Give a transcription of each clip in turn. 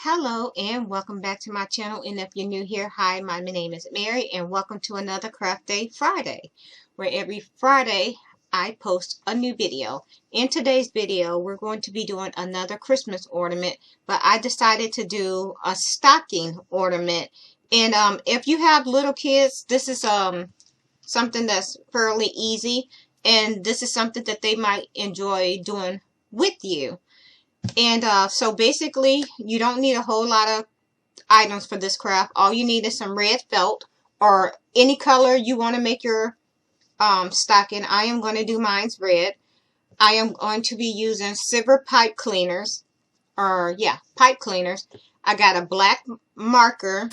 Hello and welcome back to my channel, and if you're new here, hi, my name is Mary and welcome to another Craft Day Friday, where every Friday I post a new video. In today's video we're going to be doing another Christmas ornament, but I decided to do a stocking ornament. And if you have little kids, this is something that's fairly easy, and this is something that they might enjoy doing with you. And so basically, you don't need a whole lot of items for this craft. All you need is some red felt or any color you want to make your stocking. I am going to do mine's red. I am going to be using silver pipe cleaners, pipe cleaners. I got a black marker.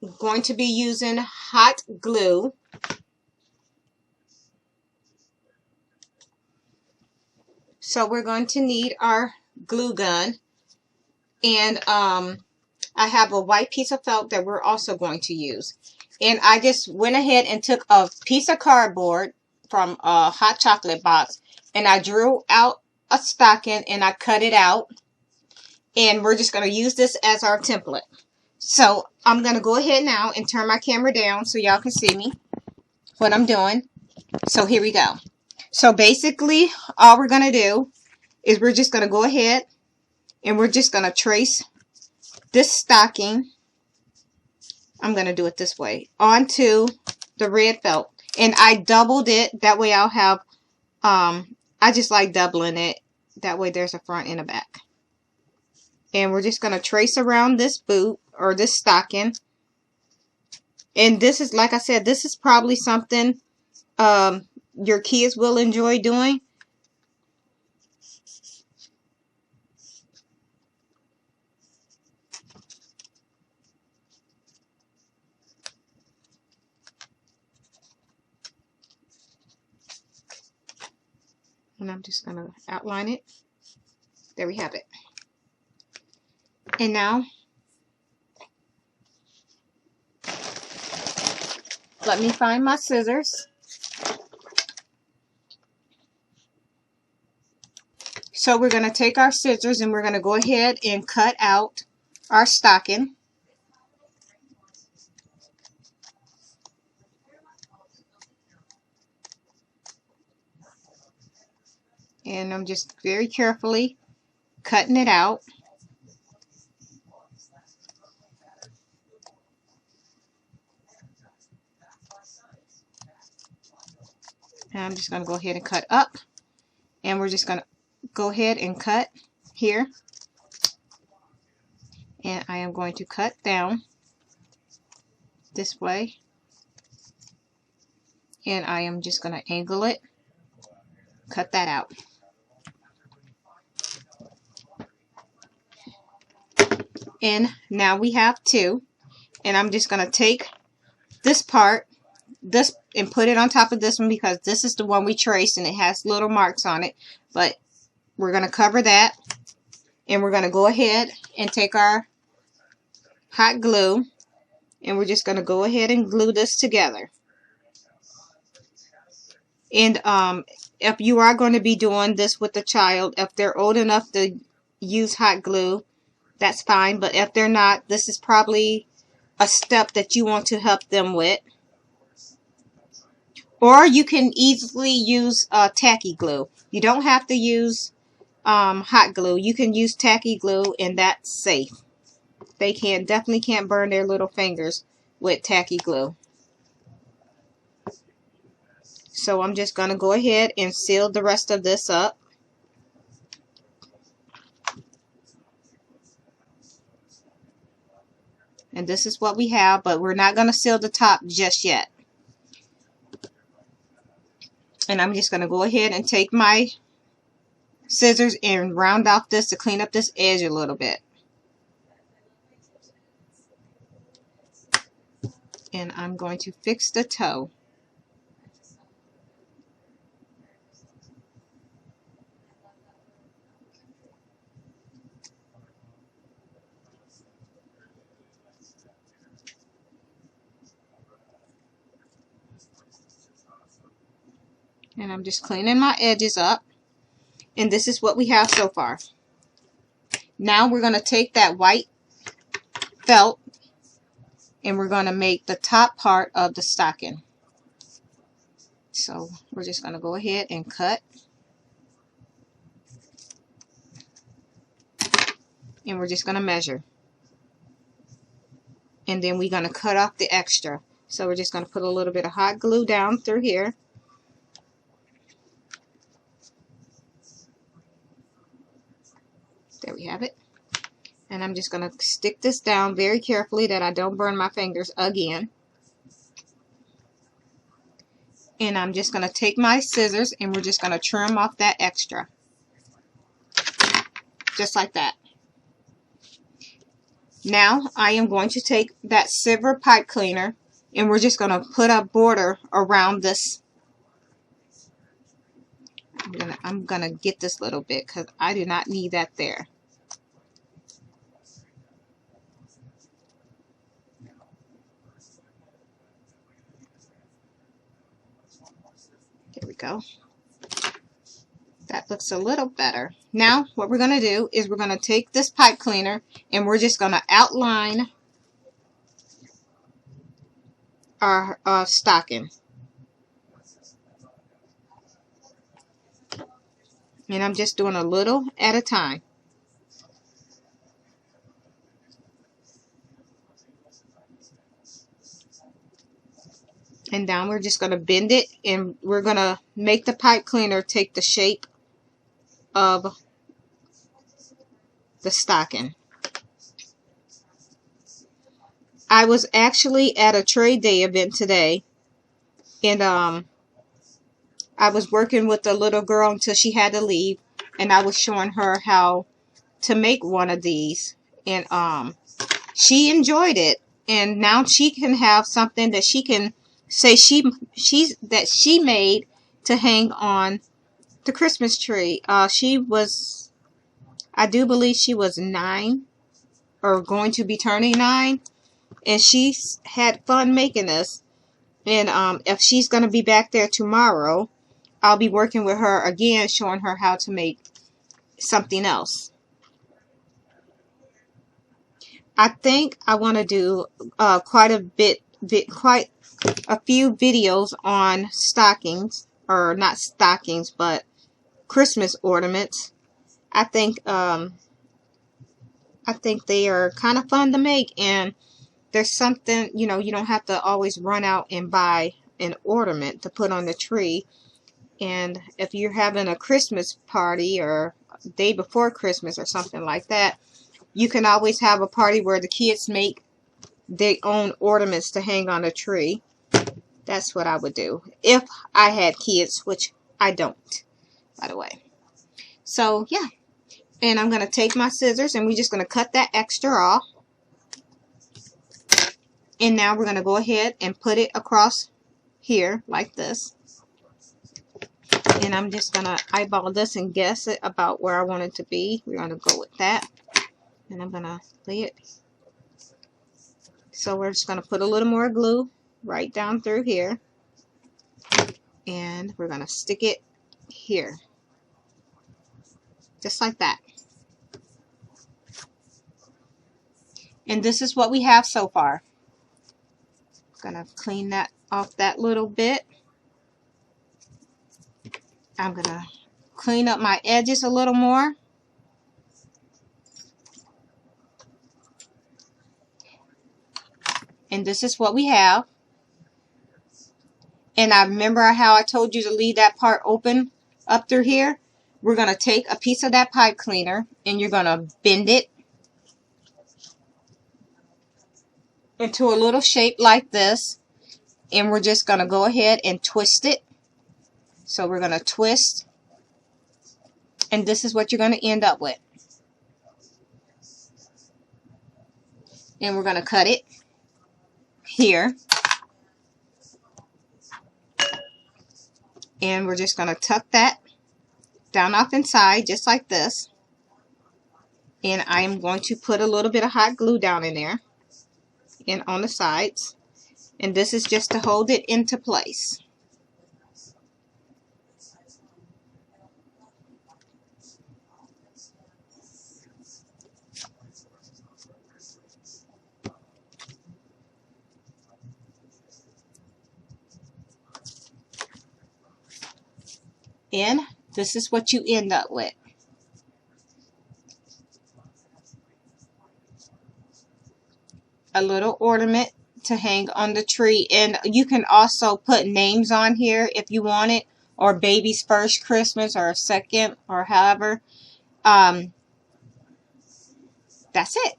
I'm going to be using hot glue. So we're going to need our glue gun, and I have a white piece of felt that we're also going to use. And I just went ahead and took a piece of cardboard from a hot chocolate box, and I drew out a stocking and I cut it out. And we're just going to use this as our template. So I'm going to go ahead now and turn my camera down so y'all can see me, what I'm doing. So here we go. So basically, all we're going to do is we're just going to go ahead and we're just going to trace this stocking. I'm going to do it this way, onto the red felt. And I doubled it. That way I'll have, I just like doubling it. That way there's a front and a back. And we're just going to trace around this boot or this stocking. And this is, like I said, this is probably something your kids will enjoy doing. And I'm just going to outline it. There we have it. And now, let me find my scissors. So we're going to take our scissors and we're going to go ahead and cut out our stocking. And I'm just very carefully cutting it out. And I'm just going to go ahead and cut up. And we're just going to go ahead and cut here. And I am going to cut down this way. And I am just going to angle it. Cut that out. And now we have two. And I'm just going to take this part, and put it on top of this one, because this is the one we traced and it has little marks on it. But we're going to cover that, and we're going to go ahead and take our hot glue, and we're just going to go ahead and glue this together. And if you are going to be doing this with a child, if they're old enough to use hot glue, that's fine. But if they're not, this is probably a step that you want to help them with. Or you can easily use tacky glue. You don't have to use hot glue. You can use tacky glue, and that's safe. They definitely can't burn their little fingers with tacky glue. So I'm just going to go ahead and seal the rest of this up. And this is what we have, but we're not going to seal the top just yet. And I'm just going to go ahead and take my scissors and round off this to clean up this edge a little bit. And I'm going to fix the toe. And I'm just cleaning my edges up. And this is what we have so far. Now we're going to take that white felt and we're going to make the top part of the stocking. So we're just going to go ahead and cut. And we're just going to measure. And then we're going to cut off the extra. So we're just going to put a little bit of hot glue down through here. There we have it. And I'm just going to stick this down very carefully that I don't burn my fingers again. And I'm just going to take my scissors and we're just going to trim off that extra. Just like that. Now I am going to take that silver pipe cleaner and we're just going to put a border around this. I'm gonna get this little bit because I do not need that there. There we go. That looks a little better. Now what we're going to do is we're going to take this pipe cleaner and we're just going to outline our stocking. And I'm just doing a little at a time. And down we're just going to bend it and we're going to make the pipe cleaner take the shape of the stocking. I was actually at a trade day event today and I was working with a little girl until she had to leave and I was showing her how to make one of these and she enjoyed it and now she can have something that she can say she made to hang on the Christmas tree. She was, I do believe she was 9 or going to be turning 9, and she had fun making this. And if she's going to be back there tomorrow, I'll be working with her again, showing her how to make something else. I think I want to do quite a few videos on stockings, or not stockings, but Christmas ornaments. I think they are kind of fun to make, and there's something, you know, you don't have to always run out and buy an ornament to put on the tree. And if you're having a Christmas party or day before Christmas or something like that, you can always have a party where the kids make their own ornaments to hang on a tree. That's what I would do if I had kids, which I don't, by the way. So yeah, and I'm going to take my scissors and we're just going to cut that extra off. And now we're going to go ahead and put it across here like this. And I'm just going to eyeball this and guess it about where I want it to be. We're going to go with that. And I'm going to lay it. So we're just going to put a little more glue right down through here. And we're going to stick it here. Just like that. And this is what we have so far. I'm going to clean that off that little bit. I'm going to clean up my edges a little more. And this is what we have. And I remember how I told you to leave that part open up through here. We're going to take a piece of that pipe cleaner and you're going to bend it into a little shape like this. And we're just going to go ahead and twist it. So we're going to twist. And this is what you're going to end up with. And we're going to cut it here. And we're just going to tuck that down off inside just like this. And I am going to put a little bit of hot glue down in there and on the sides. And this is just to hold it into place. And this is what you end up with. A little ornament to hang on the tree. And you can also put names on here if you want it, or baby's first Christmas or second, or however. That's it.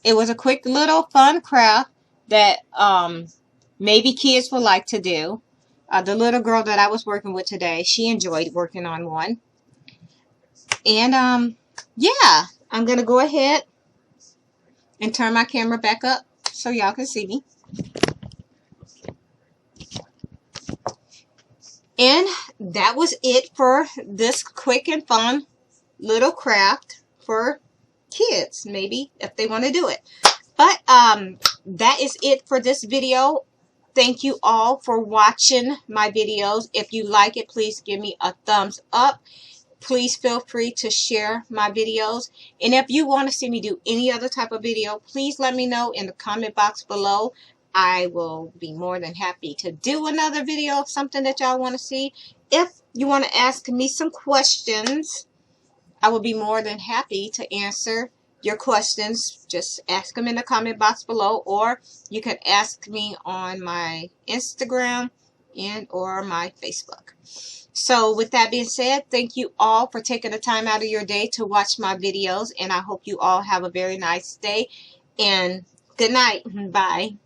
It was a quick little fun craft that maybe kids would like to do. The little girl that I was working with today, she enjoyed working on one. And yeah, I'm going to go ahead and turn my camera back up so y'all can see me. And that was it for this quick and fun little craft for kids, maybe, if they want to do it. But that is it for this video. Thank you all for watching my videos. If you like it, please give me a thumbs up. Please feel free to share my videos. And if you want to see me do any other type of video, please let me know in the comment box below. I will be more than happy to do another video of something that y'all want to see. If you want to ask me some questions, I will be more than happy to answer your questions. Just ask them in the comment box below, or you can ask me on my Instagram and or my Facebook. So with that being said, thank you all for taking the time out of your day to watch my videos, and I hope you all have a very nice day, and good night. Bye.